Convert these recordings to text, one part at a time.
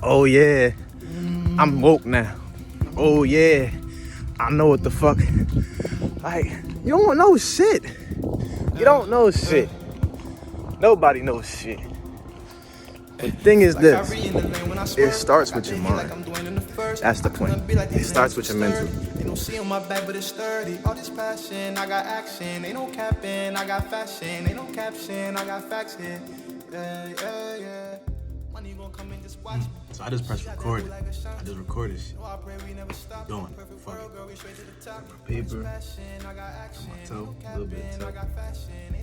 Oh yeah, I'm woke now. Oh yeah, I know what the fuck. Like, you don't know shit. You don't know shit. Nobody knows shit. The thing is this, it starts with your mind. That's the point. It starts with your mental. They don't see on my back, but it's sturdy. All this passion, I got action. Ain't no capping, I got fashion. Ain't no caption, I got facts here. Yeah. Money gon' come and just watch me. So I just press record. I just recorded shit. Going, fuck it. Paper, on my toe, a little bit of toe.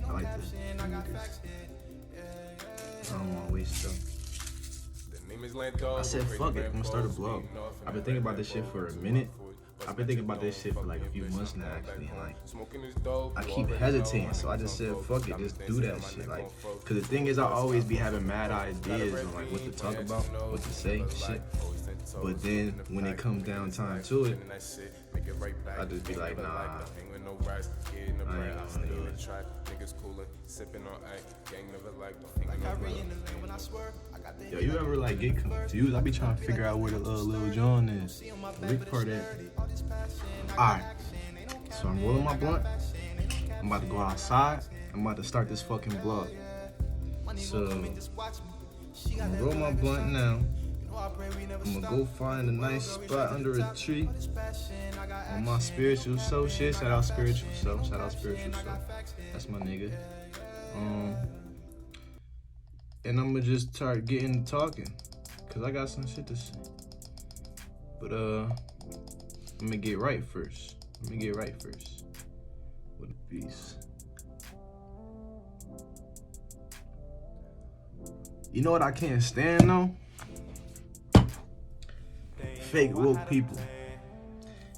I like this. I don't want to waste stuff. I said, fuck it, I'm gonna start a vlog. I've been thinking about this shit for a minute. I've been thinking about this shit for like a few months now, actually. Like, I keep hesitating, so I just said, fuck it, just do that shit. Like, cause the thing is, I always be having mad ideas on like what to talk about, what to say, shit. But then when it comes down time to it, I just be like, nah, I ain't gonna do it. Yo, you ever like get confused? I be trying to figure out where the Lil Jon is. The big part at. Alright, so I'm rolling my blunt. I'm about to go outside. I'm about to start this fucking vlog. So, I'm gonna roll my blunt now. I'm gonna go find a nice spot under a tree on my spiritual soul shit. Shout out spiritual soul. Shout out spiritual soul. That's my nigga. And I'm gonna just start getting talking, cause I got some shit to say. But I'm gonna get right first. With a piece. You know what I can't stand though? Fake woke people.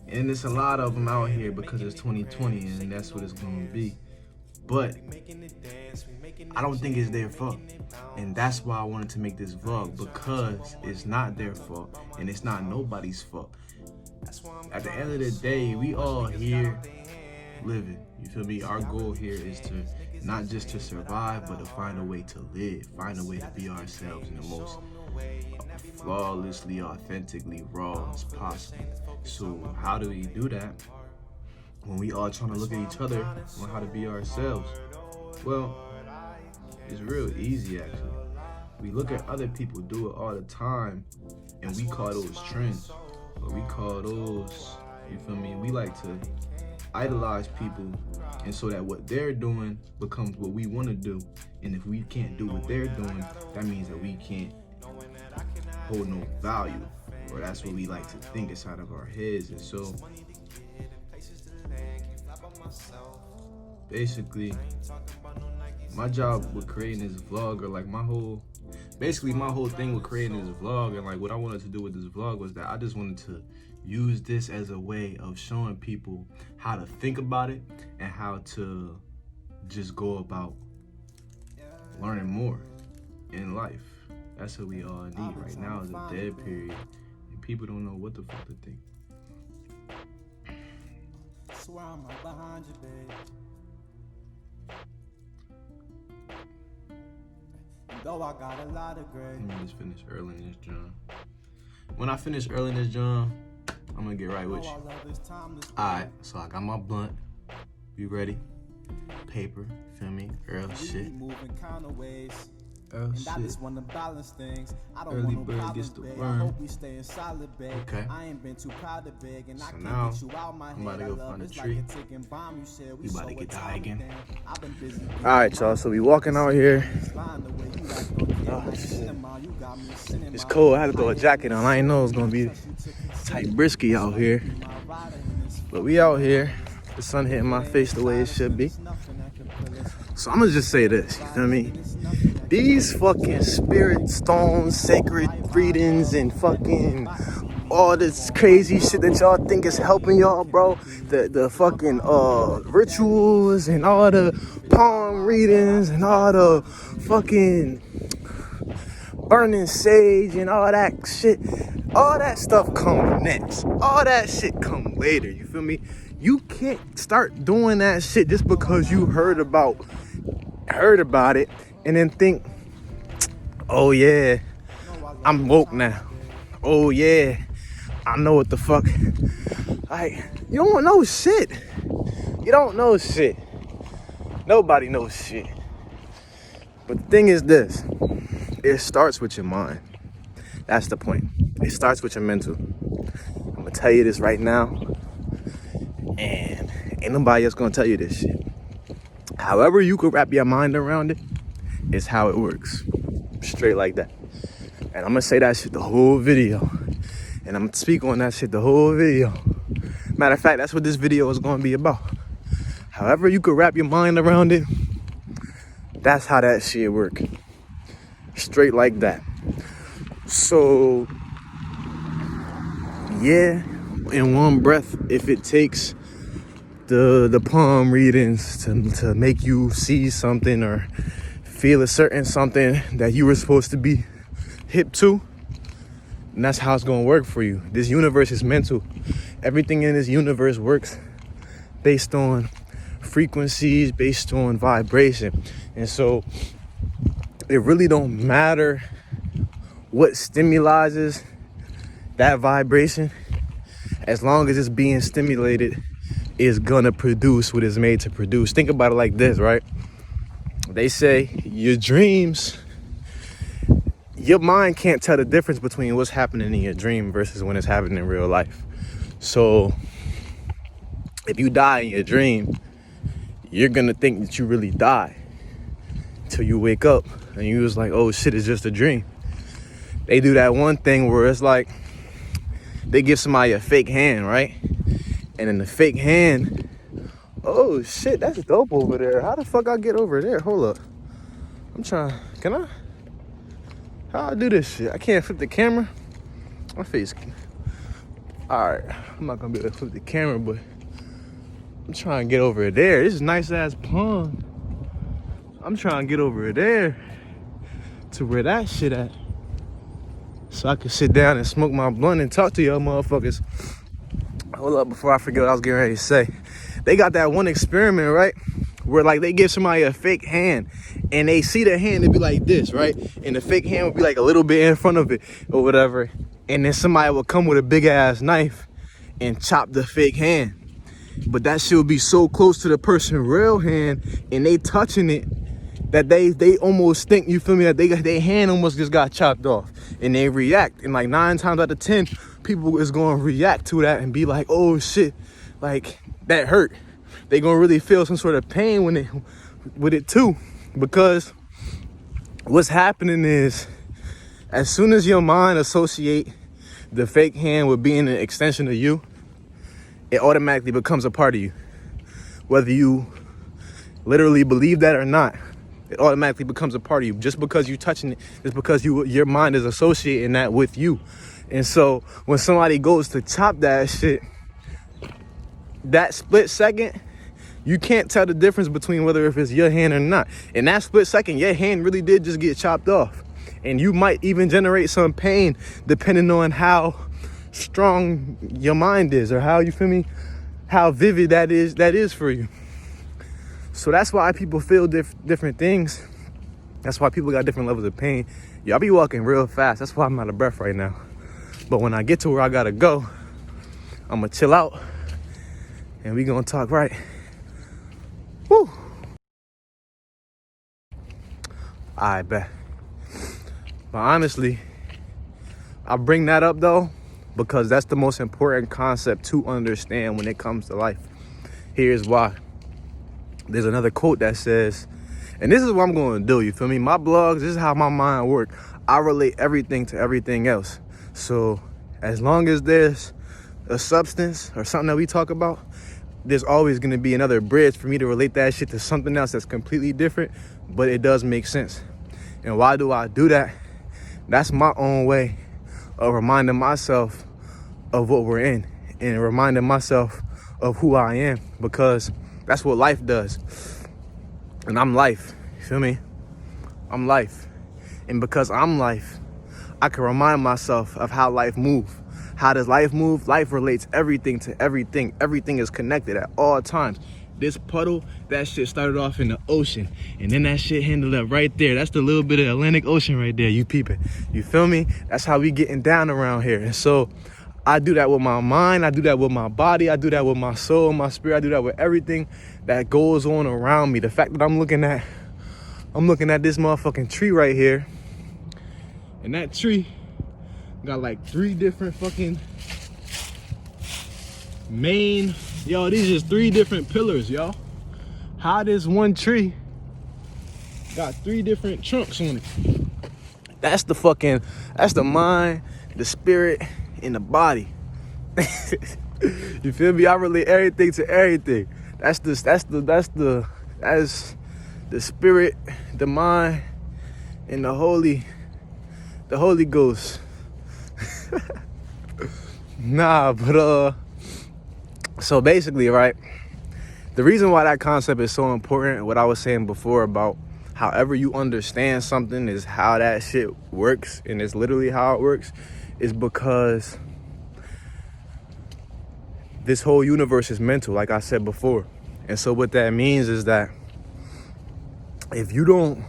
And there's a lot of them out here because it's 2020 and that's what it's gonna be. But I don't think it's their fault. And that's why I wanted to make this vlog, because it's not their fault and it's not nobody's fault. At the end of the day, we all here living. You feel me? Our goal here is to not just to survive, but to find a way to live, find a way to be ourselves in the most flawlessly, authentically raw as possible. So how do we do that when we all trying to look at each other on how to be ourselves? Well, it's real easy actually. We look at other people do it all the time and we call those trends, or we call those, you feel me? We like to idolize people, and so that what they're doing becomes what we want to do. And if we can't do what they're doing, that means that we can't hold no value, or that's what we like to think inside of our heads. And so basically my job with creating this vlog, or like my whole thing with creating this vlog, and like what I wanted to do with this vlog, was that I just wanted to use this as a way of showing people how to think about it and how to just go about learning more in life. That's what we all need right now, is a dead period, and people don't know what the fuck to think. Swear I'm right behind you, babe. Though I got a lot of gray. Let me just finish early in this John. When I finish early in this John, I'm gonna get right with you. Alright, so I got my blunt. You ready? Paper, feel me? Earl shit. Earl shit. Early bird gets the worm. Okay. So now, I'm about to go find a tree. We about to get high again. Alright, y'all, so we walking out here. Oh, shit. It's cold. I had to throw a jacket on. I didn't know it was gonna be tight brisky out here. But we out here. The sun hitting my face the way it should be. So I'm gonna just say this, you feel me? These fucking spirit stones, sacred readings, and fucking all this crazy shit that y'all think is helping y'all, bro. The fucking rituals and all the palm readings and all the fucking burning sage and all that shit. All that stuff come next. All that shit come later, you feel me? You can't start doing that shit just because you heard about it and then think, oh yeah, I'm woke now. Oh yeah, I know what the fuck. Like, you don't know shit. You don't know shit. Nobody knows shit. But the thing is this, it starts with your mind. That's the point. It starts with your mental. I'm gonna tell you this right now, and ain't nobody else gonna tell you this shit. However you could wrap your mind around it is how it works. Straight like that. And I'm gonna say that shit the whole video. And I'm gonna speak on that shit the whole video. Matter of fact, that's what this video is gonna be about. However you could wrap your mind around it, that's how that shit work. Straight like that. So, yeah, in one breath, if it takes the palm readings to make you see something or feel a certain something that you were supposed to be hip to, and that's how it's gonna work for you. This universe is mental. Everything in this universe works based on frequencies, based on vibration. And so it really don't matter what stimulizes that vibration. As long as it's being stimulated, it's gonna produce what it's made to produce. Think about it like this, right? They say your dreams, your mind can't tell the difference between what's happening in your dream versus when it's happening in real life. So if you die in your dream, you're gonna think that you really die until you wake up and you was like, oh shit, it's just a dream. They do that one thing where it's like they give somebody a fake hand, right? And in the fake hand, oh shit, that's dope over there. How the fuck I get over there? Hold up. I'm trying, can I? How I do this shit? I can't flip the camera. My face. All right, I'm not gonna be able to flip the camera, but I'm trying to get over there. This is nice ass pond. I'm trying to get over there to where that shit at, so I can sit down and smoke my blunt and talk to y'all motherfuckers. Hold up, before I forget what I was getting ready to say. They got that one experiment, right? Where like they give somebody a fake hand and they see the hand, it'd be like this, right? And the fake hand would be like a little bit in front of it or whatever. And then somebody would come with a big ass knife and chop the fake hand. But that shit would be so close to the person's real hand and they touching it that they almost think, you feel me, that their hand almost just got chopped off. And they react. And like 9 times out of 10, people is going to react to that and be like, oh shit, like that hurt. They going to really feel some sort of pain with it too. Because what's happening is, as soon as your mind associate the fake hand with being an extension of you, it automatically becomes a part of you. Whether you literally believe that or not, it automatically becomes a part of you. Just because you're touching it, it's because your mind is associating that with you. And so when somebody goes to chop that shit, that split second, you can't tell the difference between whether if it's your hand or not. In that split second, your hand really did just get chopped off. And you might even generate some pain depending on how strong your mind is, or how, you feel me, how vivid that is for you. So that's why people feel different things. That's why people got different levels of pain. Y'all be walking real fast. That's why I'm out of breath right now. But when I get to where I gotta go, I'm gonna chill out and we gonna talk right. Woo. I bet. But honestly, I bring that up though because that's the most important concept to understand when it comes to life. Here's why. There's another quote that says, and this is what I'm going to do, you feel me? My blogs, this is how my mind works. I relate everything to everything else. So as long as there's a substance or something that we talk about, there's always going to be another bridge for me to relate that shit to something else that's completely different, but it does make sense. And why do I do that? That's my own way of reminding myself of what we're in and reminding myself of who I am, because that's what life does. And I'm life, you feel me? I'm life. And because I'm life, I can remind myself of how life moves. How does life move? Life relates everything to everything. Everything is connected at all times. this puddle, that shit started off in the ocean. And then that shit ended up right there. That's the little bit of Atlantic Ocean right there. You peeping. You feel me? That's how we getting down around here. And so I do that with my mind. I do that with my body. I do that with my soul, my spirit. I do that with everything that goes on around me. The fact that I'm looking at this motherfucking tree right here. And that tree got like 3 different fucking main, yo, these just 3 different pillars, yo. How this one tree got 3 different trunks on it. That's the mind, the spirit, and the body. You feel me? I relate everything to everything. That's the spirit, the mind, and the Holy Ghost. Nah, but so basically, right, the reason why that concept is so important, what I was saying before about however you understand something is how that shit works, and it's literally how it works, is because this whole universe is mental, like I said before. And so what that means is that if you don't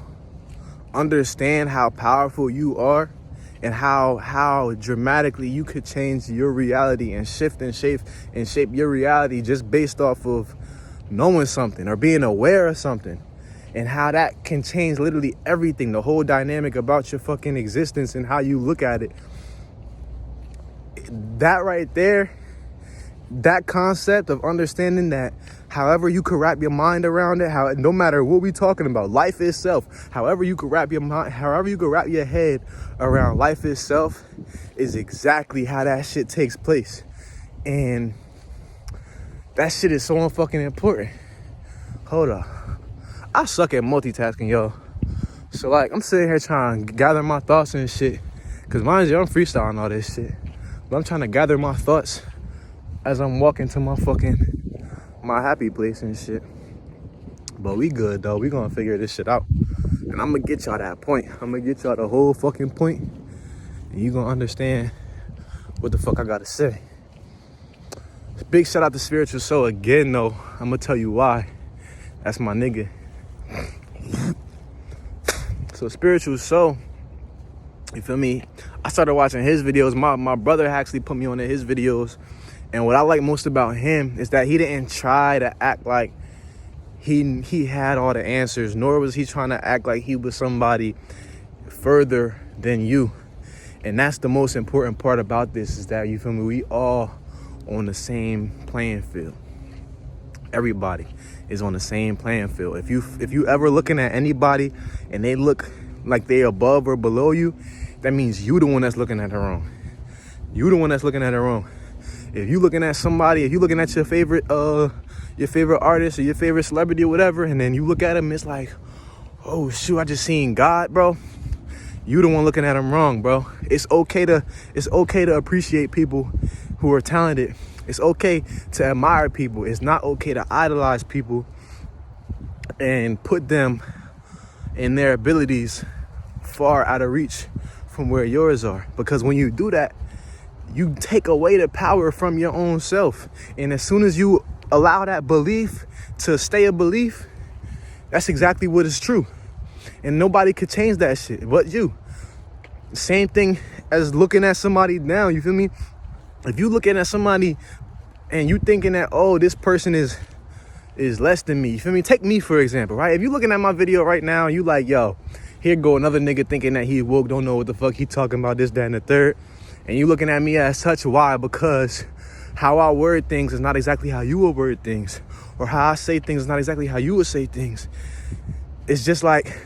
understand how powerful you are and how dramatically you could change your reality and shift and shape your reality just based off of knowing something or being aware of something, and how that can change literally everything, the whole dynamic about your fucking existence and how you look at it. That right there, that concept of understanding that however you could wrap your mind around it, how no matter what we talking about, life itself, however you could wrap your mind, however you could wrap your head around life itself, is exactly how that shit takes place. And that shit is so fucking important. Hold up. I suck at multitasking, yo. So like, I'm sitting here trying to gather my thoughts and shit. Cause mind you, I'm freestyling all this shit. But I'm trying to gather my thoughts as I'm walking to my happy place and shit. But we good though. We gonna figure this shit out. And I'm gonna get y'all that point. I'm gonna get y'all the whole fucking point. And you gonna understand what the fuck I gotta say. Big shout out to Spiritual Soul again though. I'm gonna tell you why. That's my nigga. So Spiritual Soul, you feel me? I started watching his videos. My brother actually put me on to his videos. And what I like most about him is that he didn't try to act like he had all the answers, nor was he trying to act like he was somebody further than you. And that's the most important part about this, is that, you feel me, we all on the same playing field. Everybody is on the same playing field. If you ever looking at anybody and they look like they above or below you, that means you the one that's looking at it wrong. You the one that's looking at it wrong. If you looking at somebody, if you looking at your favorite artist or your favorite celebrity or whatever, and then you look at him, it's like, oh shoot, I just seen God, bro. You the one looking at him wrong, bro. It's okay to appreciate people who are talented. It's okay to admire people. It's not okay to idolize people and put them and their abilities far out of reach from where yours are. Because when you do that, you take away the power from your own self. And as soon as you allow that belief to stay a belief, that's exactly what is true. And nobody could change that shit but you. Same thing as looking at somebody now, you feel me? If you looking at somebody and you thinking that, oh, this person is less than me, you feel me? Take me, for example, right? If you looking at my video right now, you like, yo, here go another nigga thinking that he woke, don't know what the fuck he talking about, this, that, and the third. And you looking at me as such. Why? Because how I word things is not exactly how you would word things. Or how I say things is not exactly how you would say things. It's just like,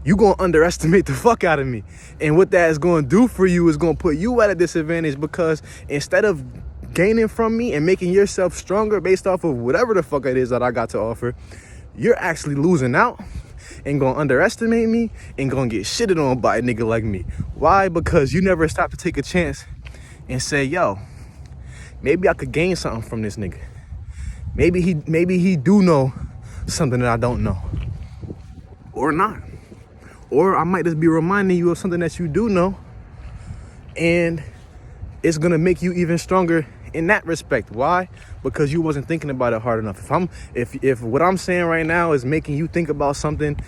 you gonna underestimate the fuck out of me. And what that is gonna do for you is gonna put you at a disadvantage, because instead of gaining from me and making yourself stronger based off of whatever the fuck it is that I got to offer, you're actually losing out and gonna underestimate me and gonna get shitted on by a nigga like me. Why? Because you never stop to take a chance and say, yo, maybe I could gain something from this nigga. Maybe he do know something that I don't know. Or not. Or I might just be reminding you of something that you do know, and it's gonna make you even stronger in that respect. Why? Because you wasn't thinking about it hard enough. If what I'm saying right now is making you think about something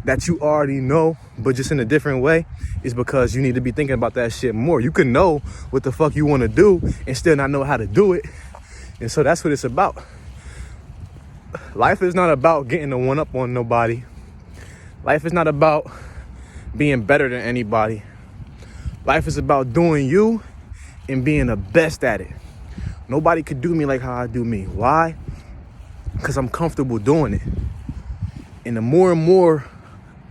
that you already know, but just in a different way, is because you need to be thinking about that shit more. You can know what the fuck you want to do and still not know how to do it. And so that's what it's about. Life is not about getting the one up on nobody. Life is not about being better than anybody. Life is about doing you and being the best at it. Nobody could do me like how I do me. Why? Because I'm comfortable doing it. And the more and more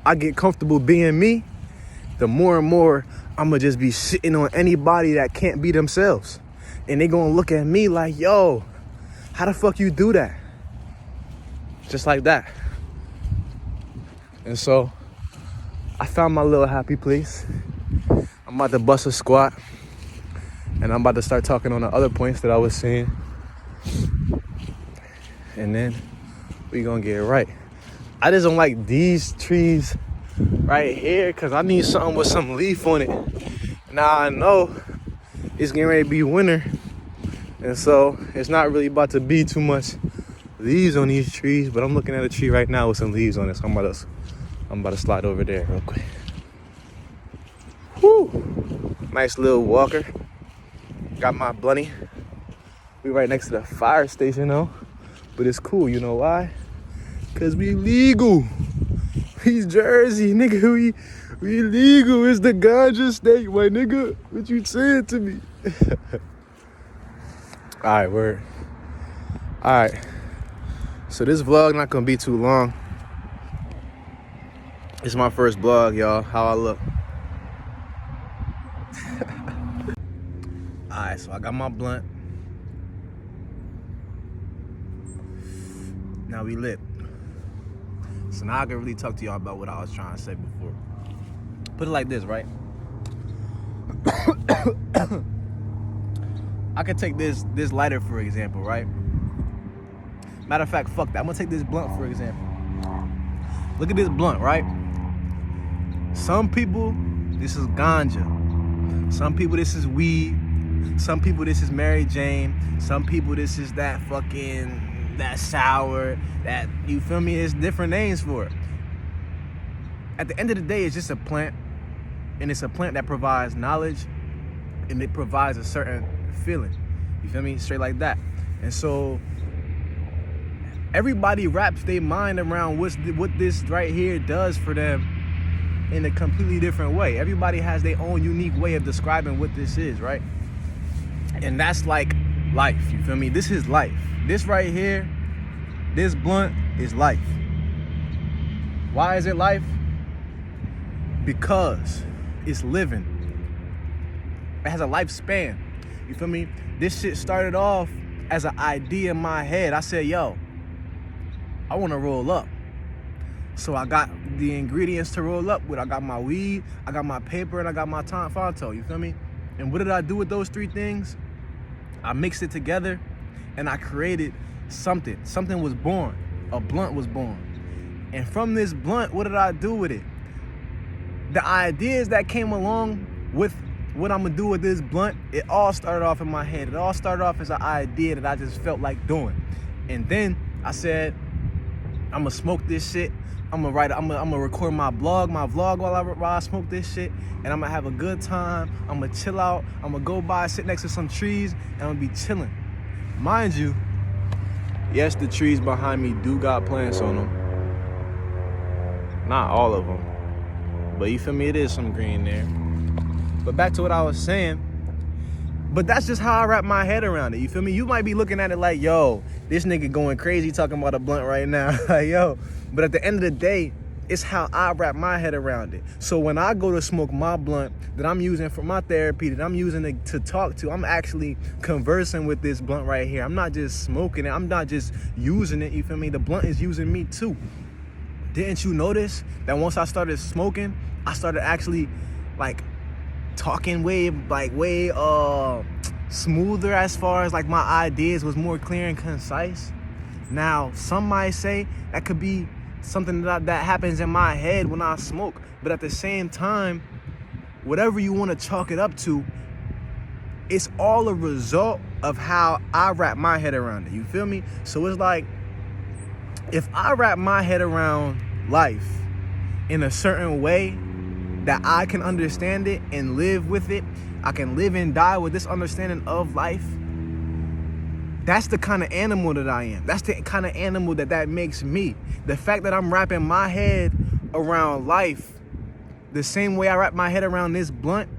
I get comfortable being me, the more and more I'm going to just be shitting on anybody that can't be themselves. And they going to look at me like, yo, how the fuck you do that? Just like that. And so I found my little happy place. I'm about to bust a squat. And I'm about to start talking on the other points that I was saying. And then we gonna get right. I just don't like these trees right here because I need something with some leaf on it. Now I know it's getting ready to be winter. And so it's not really about to be too much leaves on these trees, but I'm looking at a tree right now with some leaves on it. So I'm about to slide over there real quick. Woo! Nice little walker. Got my blunty. We right next to the fire station though. But it's cool, you know why? Cause we legal. He's Jersey, nigga. We legal. It's the ganja state, my nigga. What you saying to me? Alright, word. Alright. So this vlog not gonna be too long. It's my first vlog, y'all. How I look. Alright, so I got my blunt. Now we lit. So now I can really talk to y'all about what I was trying to say before. Put it like this, right? I could take this lighter for example, right? Matter of fact, fuck that. I'm gonna take this blunt for example. Look at this blunt, right? Some people, this is ganja. Some people, this is weed. Some people, this is Mary Jane. Some people, this is that sour, that, you feel me? There's different names for it. At the end of the day, it's just a plant. And it's a plant that provides knowledge. And it provides a certain feeling. You feel me? Straight like that. And so everybody wraps their mind around what this right here does for them in a completely different way. Everybody has their own unique way of describing what this is, right? And that's like life, you feel me? This is life. This right here, this blunt is life. Why is it life? Because it's living. It has a lifespan. You feel me? This shit started off as an idea in my head. I said, yo, I want to roll up. So I got the ingredients to roll up with. I got my weed, I got my paper, and I got my Tonfanto, you feel me? And what did I do with those three things? I mixed it together and I created something. Something was born. A blunt was born. And from this blunt, what did I do with it? The ideas that came along with what I'm gonna do with this blunt, it all started off in my head. It all started off as an idea that I just felt like doing. And then I said, I'm gonna smoke this shit. I'm gonna record my vlog while I smoke this shit, and I'm gonna have a good time. I'm gonna chill out. I'm gonna go by, sit next to some trees, and I'm gonna be chilling. Mind you, yes, the trees behind me do got plants on them. Not all of them, but you feel me? It is some green there. But back to what I was saying. But that's just how I wrap my head around it. You feel me? You might be looking at it like, yo, this nigga going crazy talking about a blunt right now. Like, yo. But at the end of the day, it's how I wrap my head around it. So when I go to smoke my blunt that I'm using for my therapy, that I'm using to talk to, I'm actually conversing with this blunt right here. I'm not just smoking it. I'm not just using it. You feel me? The blunt is using me too. Didn't you notice that once I started smoking, I started actually like talking way smoother as far as like my ideas was more clear and concise? Now, some might say that could be something that happens in my head when I smoke, but at the same time, whatever you want to chalk it up to, it's all a result of how I wrap my head around it. You feel me? So it's like, if I wrap my head around life in a certain way that I can understand it and live with it, I can live and die with this understanding of life, that's the kind of animal that I am. That's the kind of animal that makes me. The fact that I'm wrapping my head around life the same way I wrap my head around this blunt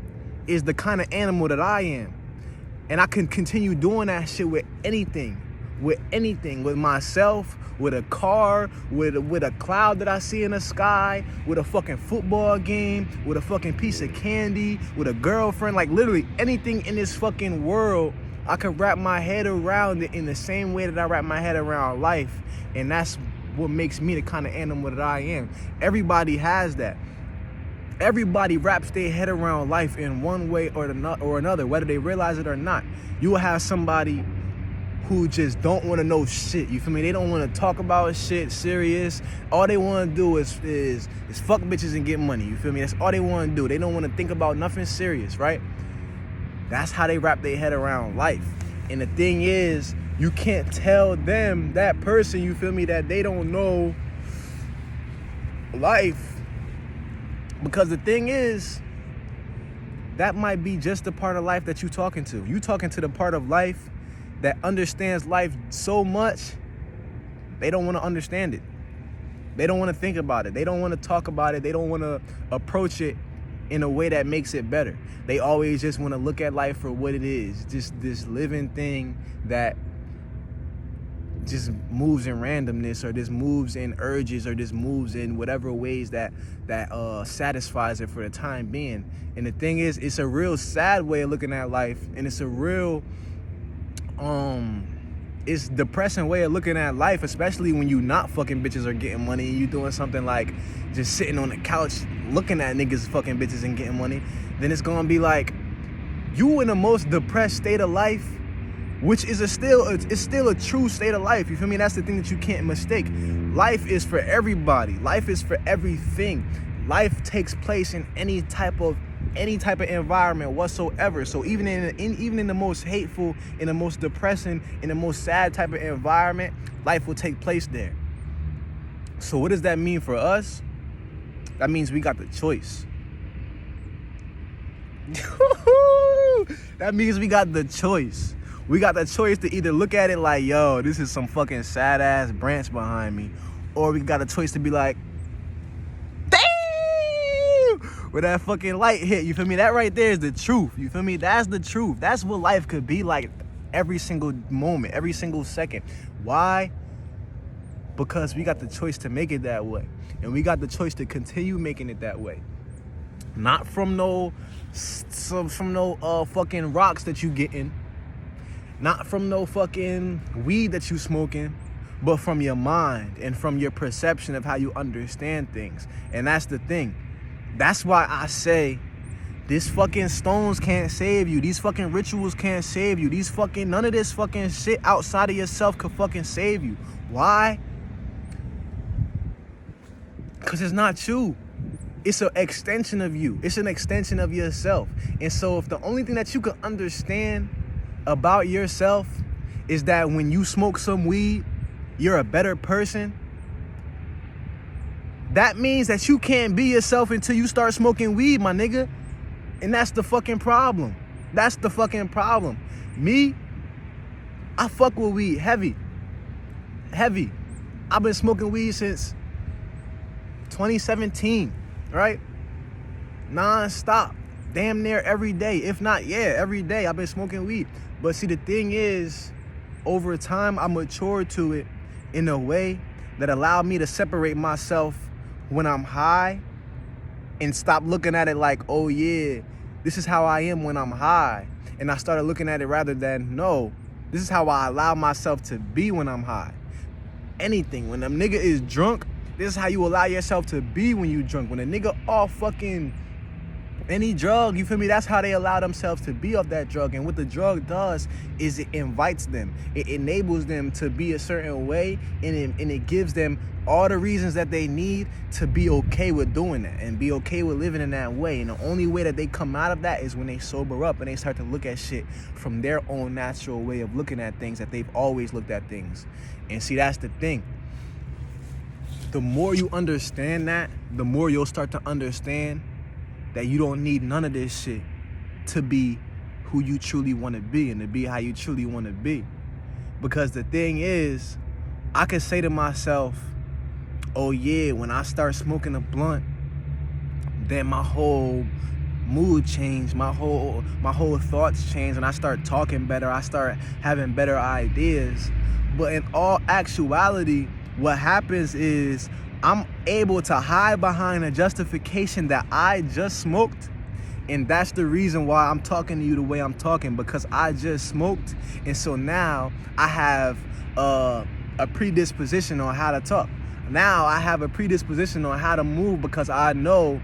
is the kind of animal that I am. And I can continue doing that shit with anything, with myself, with a car, with a cloud that I see in the sky, with a fucking football game, with a fucking piece of candy, with a girlfriend, like literally anything in this fucking world, I can wrap my head around it in the same way that I wrap my head around life. And that's what makes me the kind of animal that I am. Everybody has that. Everybody wraps their head around life in one way or another, whether they realize it or not. You will have somebody who just don't want to know shit. You feel me? They don't want to talk about shit serious. All they want to do is fuck bitches and get money. You feel me? That's all they want to do. They don't want to think about nothing serious, right? That's how they wrap their head around life. And the thing is, you can't tell them, that person, you feel me, that they don't know life. Because the thing is, that might be just the part of life that you're talking to. You talking to the part of life that understands life so much, they don't want to understand it. They don't want to think about it. They don't want to talk about it. They don't want to approach it in a way that makes it better. They always just want to look at life for what it is. Just this living thing that just moves in randomness, or just moves in urges, or just moves in whatever ways that satisfies it for the time being. And the thing is, it's a real sad way of looking at life, and it's a real it's depressing way of looking at life, especially when you not fucking bitches or getting money, and you doing something like just sitting on the couch looking at niggas fucking bitches and getting money. Then it's gonna be like you in the most depressed state of life, which is still a true state of life. You feel me? That's the thing that you can't mistake. Life is for everybody. Life is for everything. Life takes place in any type of environment whatsoever. So even in the most hateful, in the most depressing, in the most sad type of environment, life will take place there. So what does that mean for us? That means we got the choice. That means we got the choice. We got the choice to either look at it like, yo, this is some fucking sad ass branch behind me, or we got a choice to be like, damn, where that fucking light hit. You feel me? That right there is the truth. You feel me? That's the truth. That's what life could be like every single moment, every single second. Why? Because we got the choice to make it that way, and we got the choice to continue making it that way. Not from no fucking rocks that you getting. Not from no fucking weed that you smoking, but from your mind and from your perception of how you understand things. And that's the thing. That's why I say these fucking stones can't save you. These fucking rituals can't save you. None of this fucking shit outside of yourself could fucking save you. Why? Because it's not you. It's an extension of you. It's an extension of yourself. And so if the only thing that you can understand about yourself is that when you smoke some weed, you're a better person, that means that you can't be yourself until you start smoking weed, my nigga. And that's the fucking problem. That's the fucking problem. Me, I fuck with weed heavy. I've been smoking weed since 2017, right? Non-stop. Damn near every day. If not, every day I've been smoking weed. But see, the thing is, over time, I matured to it in a way that allowed me to separate myself when I'm high and stop looking at it like, oh yeah, this is how I am when I'm high. And I started looking at it rather than, no, this is how I allow myself to be when I'm high. Anything. When a nigga is drunk, this is how you allow yourself to be when you drunk. When a nigga all fucking Any drug, you feel me? That's how they allow themselves to be off that drug. And what the drug does is it invites them. It enables them to be a certain way, and it gives them all the reasons that they need to be okay with doing that and be okay with living in that way. And the only way that they come out of that is when they sober up and they start to look at shit from their own natural way of looking at things that they've always looked at things. And see, that's the thing. The more you understand that, the more you'll start to understand that you don't need none of this shit to be who you truly want to be and to be how you truly want to be. Because the thing is, I can say to myself, oh yeah, when I start smoking a blunt, then my whole mood changed, my whole thoughts change, and I start talking better, I start having better ideas. But in all actuality, what happens is I'm able to hide behind a justification that I just smoked. And that's the reason why I'm talking to you the way I'm talking, because I just smoked. And so now I have a predisposition on how to talk. Now I have a predisposition on how to move, because I know,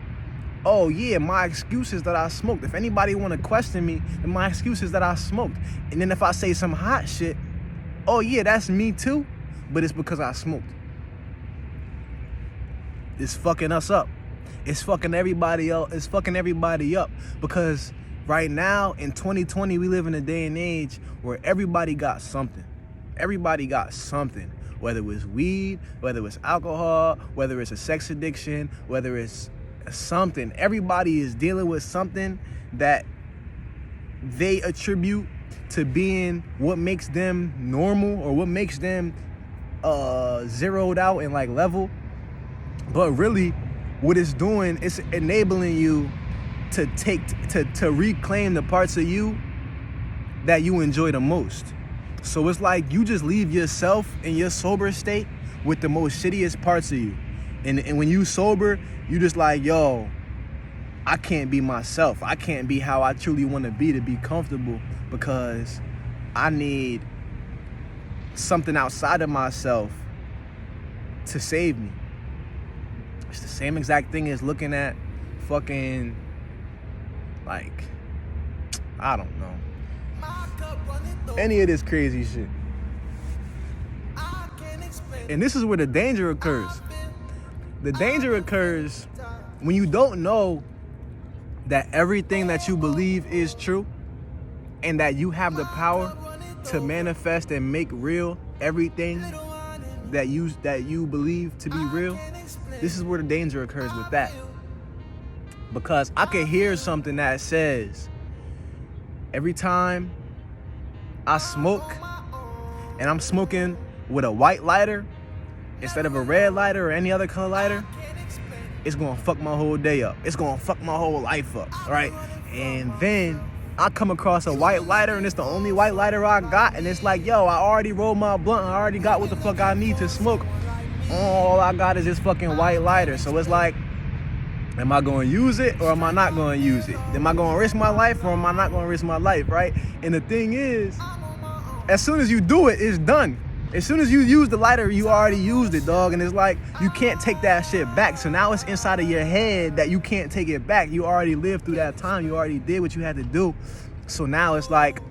oh yeah, my excuse is that I smoked. If anybody want to question me, then my excuse is that I smoked. And then if I say some hot shit, oh yeah, that's me too, but it's because I smoked. It's fucking us up. It's fucking everybody else. It's fucking everybody up, because right now in 2020 we live in a day and age where everybody got something. Everybody got something, whether it was weed, whether it was alcohol, whether it's a sex addiction, whether it's something. Everybody is dealing with something that they attribute to being what makes them normal or what makes them zeroed out and like level. But really, what it's doing is enabling you to reclaim the parts of you that you enjoy the most. So it's like you just leave yourself in your sober state with the most shittiest parts of you. And when you sober, you just like, yo, I can't be myself. I can't be how I truly want to be comfortable, because I need something outside of myself to save me. It's the same exact thing as looking at fucking, like, I don't know, any of this crazy shit. And this is where the danger occurs. The danger occurs when you don't know that everything that you believe is true, and that you have the power to manifest and make real everything that you believe to be real. This is where the danger occurs with that. Because I could hear something that says, every time I smoke, and I'm smoking with a white lighter instead of a red lighter or any other color lighter, it's gonna fuck my whole day up. It's gonna fuck my whole life up, right? And then I come across a white lighter, and it's the only white lighter I got, and it's like, yo, I already rolled my blunt, I already got what the fuck I need to smoke. All I got is this fucking white lighter. So it's like, am I gonna use it or am I not gonna use it? Am I gonna risk my life or am I not gonna risk my life, right? And the thing is, as soon as you do it, it's done. As soon as you use the lighter, you already used it, dog. And it's like, you can't take that shit back. So now it's inside of your head that you can't take it back. You already lived through that time. You already did what you had to do. So now it's like,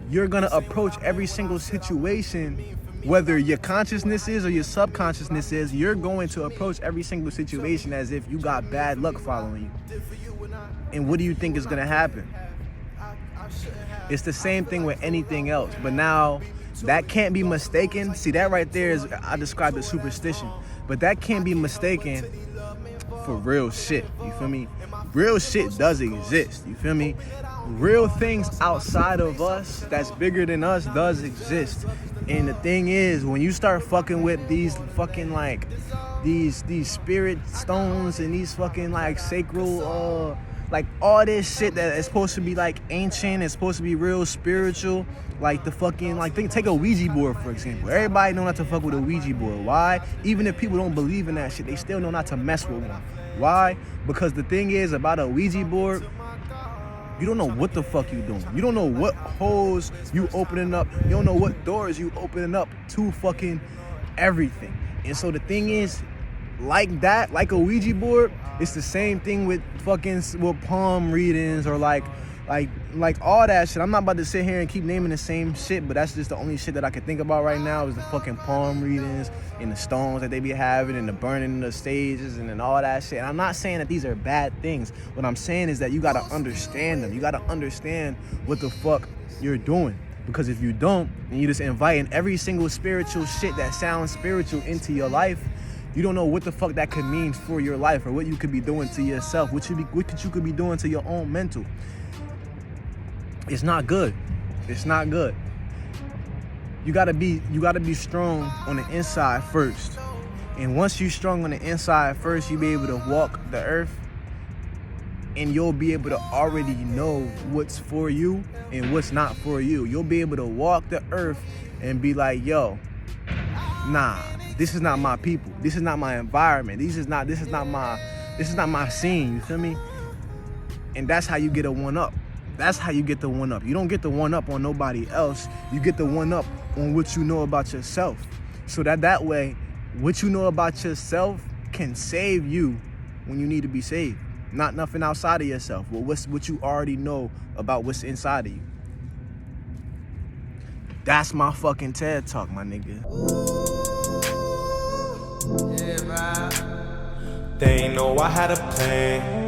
you're gonna approach every single situation, whether your consciousness is or your subconsciousness is, you're going to approach every single situation as if you got bad luck following you. And what do you think is gonna happen? It's the same thing with anything else, but now that can't be mistaken. See, that right there is, I described as superstition, but that can't be mistaken for real shit, you feel me? Real shit does exist, you feel me? Real things outside of us that's bigger than us does exist. And the thing is, when you start fucking with these fucking like these spirit stones and these fucking like sacral like all this shit that is supposed to be like ancient, it's supposed to be real spiritual, like the fucking like take a Ouija board for example. Everybody know not to fuck with a Ouija board. Why? Even if people don't believe in that shit, they still know not to mess with one. Why? Because the thing is about a Ouija board, you don't know what the fuck you doing. You don't know what holes you opening up. You don't know what doors you opening up to fucking everything. And so the thing is, like that, like a Ouija board, it's the same thing with fucking with palm readings or like all that shit. I'm not about to sit here and keep naming the same shit, but that's just the only shit that I can think about right now is the fucking palm readings and the stones that they be having and the burning of the stages and all that shit. And I'm not saying that these are bad things. What I'm saying is that you gotta understand them. You gotta understand what the fuck you're doing. Because if you don't, and you just inviting every single spiritual shit that sounds spiritual into your life, you don't know what the fuck that could mean for your life or what you could be doing to yourself, what you could be doing to your own mental. It's not good. It's not good. You gotta be strong on the inside first. And once you're strong on the inside first, you'll be able to walk the earth and you'll be able to already know what's for you and what's not for you. You'll be able to walk the earth and be like, yo, nah, this is not my people. This is not my environment. This is not my scene, you feel me? And that's how you get a one-up. That's how you get the one-up. You don't get the one-up on nobody else. You get the one-up on what you know about yourself. So that way, what you know about yourself can save you when you need to be saved. Not nothing outside of yourself, but what you already know about what's inside of you. That's my fucking TED Talk, my nigga. Yeah, man. They ain't know I had a plan.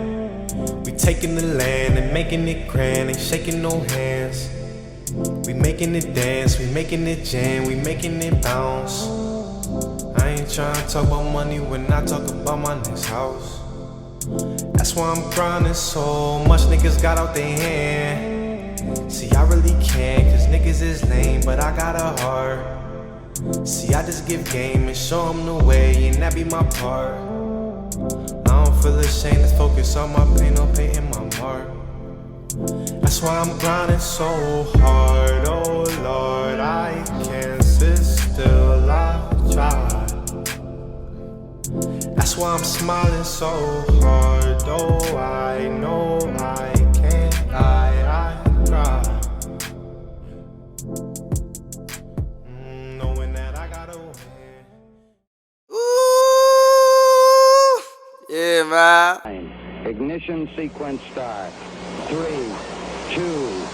We taking the land and making it grand, ain't shaking no hands. We making it dance, we making it jam, we making it bounce. I ain't trying to talk about money when I talk about my next house. That's why I'm grinding so much, niggas got out their hand. See, I really can't, cause niggas is lame, but I got a heart. See, I just give game and show them the way, and that be my part. I don't feel ashamed to focus on my pain, no pain in my mark. That's why I'm grinding so hard, oh Lord, I can't sit still, I try. That's why I'm smiling so hard, though I know I can't, I cry. Knowing that I gotta win. Ooh, yeah, man. Ignition sequence start. 3, 2,